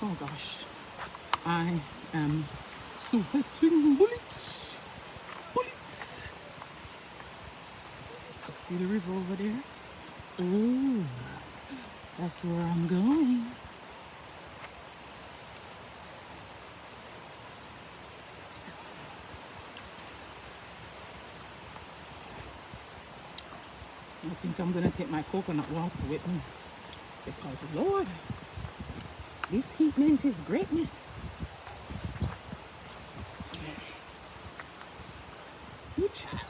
Oh gosh, I am sweating bullets. Bullets. See the river over there? Oh, that's where I'm going. I think I'm gonna take my coconut water with me because Lord, this heat mint is great mint. You child.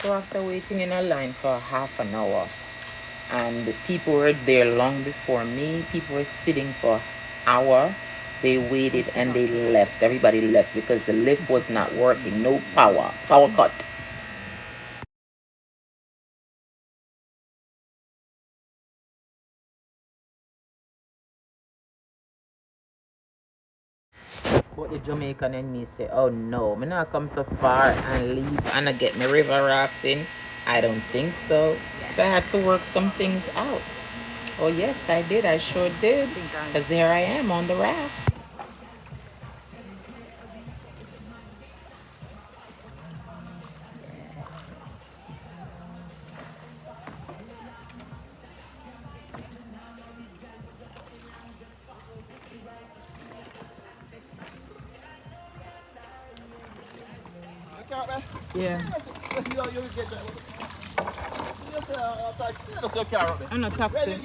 So after waiting in a line for half an hour, and people were there long before me, people were sitting for an hour. They waited and they left. Everybody left because the lift was not working. No power. Power cut. But the Jamaican in me say, oh no, me not come so far and leave and I get my river rafting. I don't think so. So I had to work some things out. Oh yes, I did. I sure did. Because there I am on the raft. Yeah. I'm not taxi.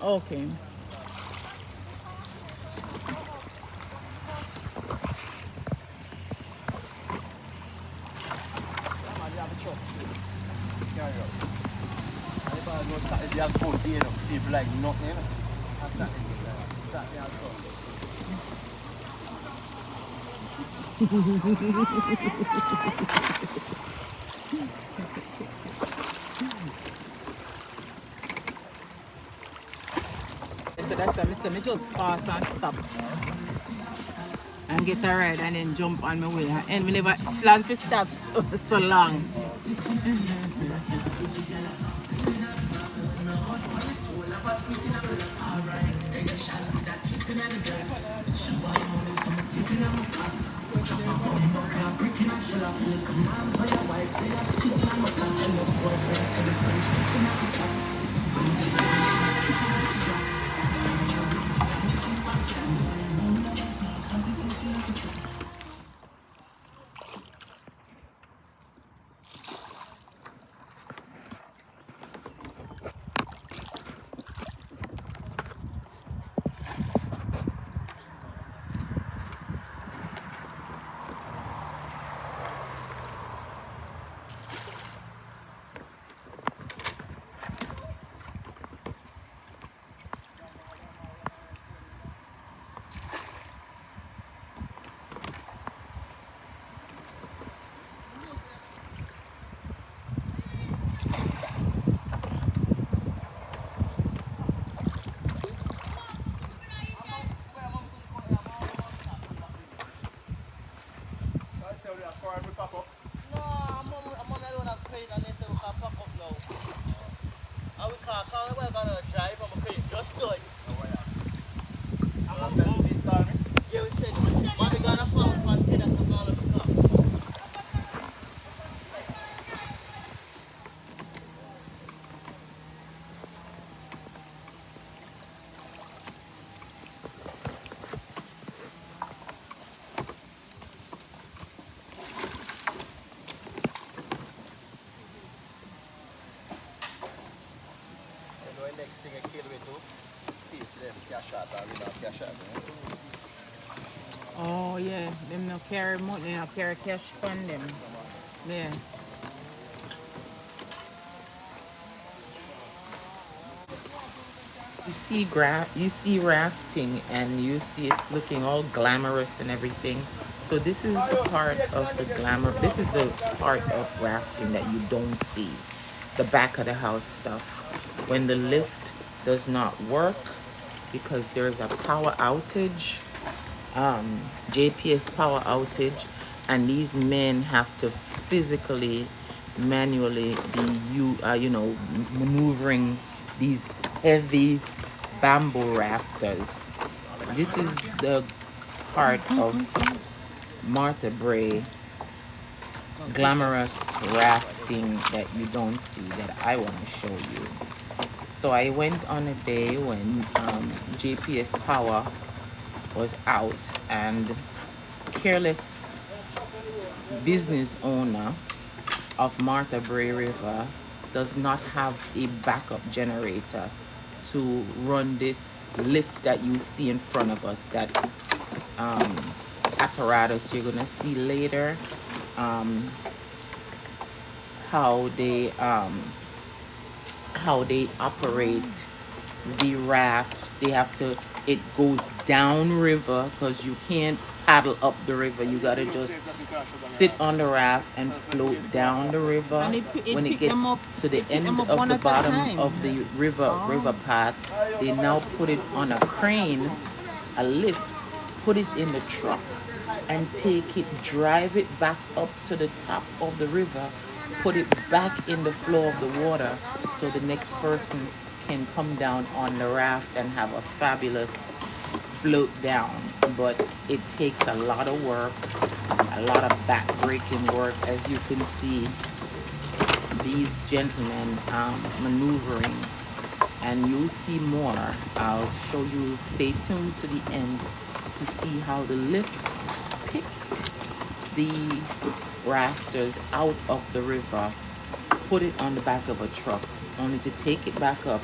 Okay. People like nothing. So that's why I me just pass and stop and get a ride and then jump on my way. And we never plan to stop so long. Oh yeah, them no carry money, no carry cash from them. Yeah. You see rafting and you see it's looking all glamorous and everything. So this is the part of the glamour. This is the part of rafting that you don't see. The back of the house stuff. When the lift does not work because there's a power outage, JPS power outage, and these men have to physically, manually be maneuvering these heavy bamboo rafters. This is the part of Martha Brae glamorous rafting that you don't see that I want to show you. So I went on a day when JPS Power was out, and careless business owner of Martha Brae River does not have a backup generator to run this lift that you see in front of us, that apparatus you're gonna see later, how they operate the raft. They have to, it goes down river because you can't paddle up the river. You gotta just sit on the raft and float down the river. And when it gets to the end of the bottom of the river path, they now put it on a crane, a lift, put it in the truck and take it, drive it back up to the top of the river, put it back in the flow of the water so the next person can come down on the raft and have a fabulous float down. But it takes a lot of work, a lot of back-breaking work. As you can see, these gentlemen maneuvering, and you'll see more. I'll show you. Stay tuned to the end to see how the lift pick the rafters out of the river, put it on the back of a truck, only to take it back up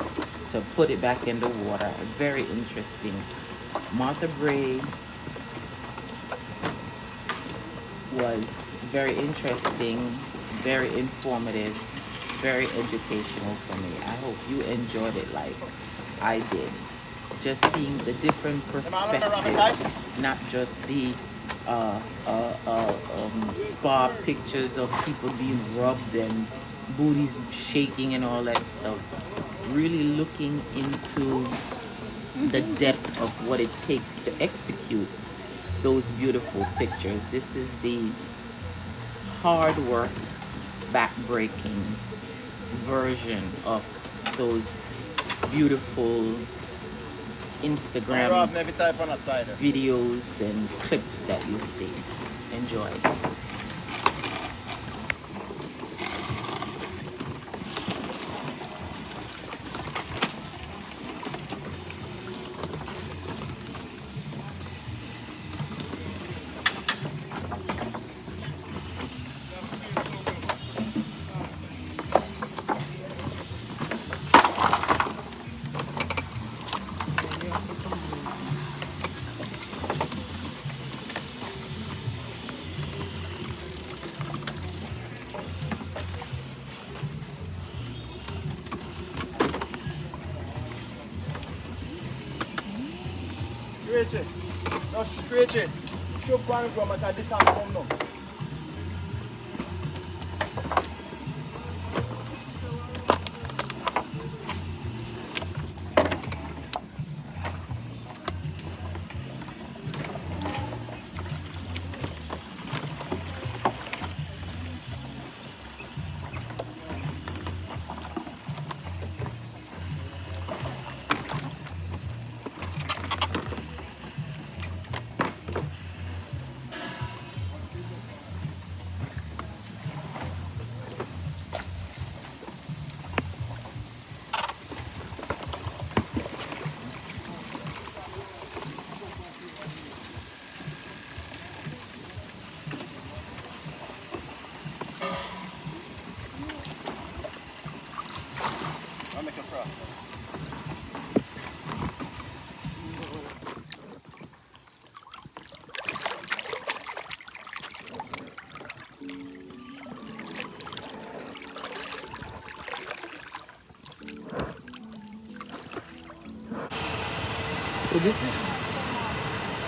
to put it back in the water. Very interesting. Martha Brae was very interesting, very informative, very educational for me. I hope you enjoyed it like I did. Just seeing the different perspectives, not just the spa pictures of people being rubbed and booties shaking and all that stuff. Really looking into the depth of what it takes to execute those beautiful pictures. This is the hard work, back-breaking version of those beautiful Instagram videos and clips that you see. Enjoy.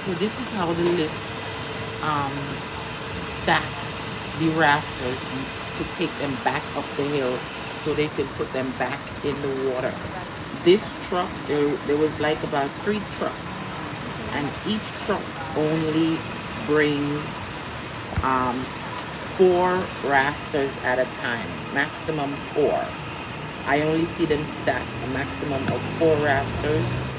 So this is how the lift stack the rafters to take them back up the hill so they could put them back in the water. This truck, there was like about 3 trucks, and each truck only brings um, 4 rafters at a time, maximum 4. I only see them stack a maximum of 4 rafters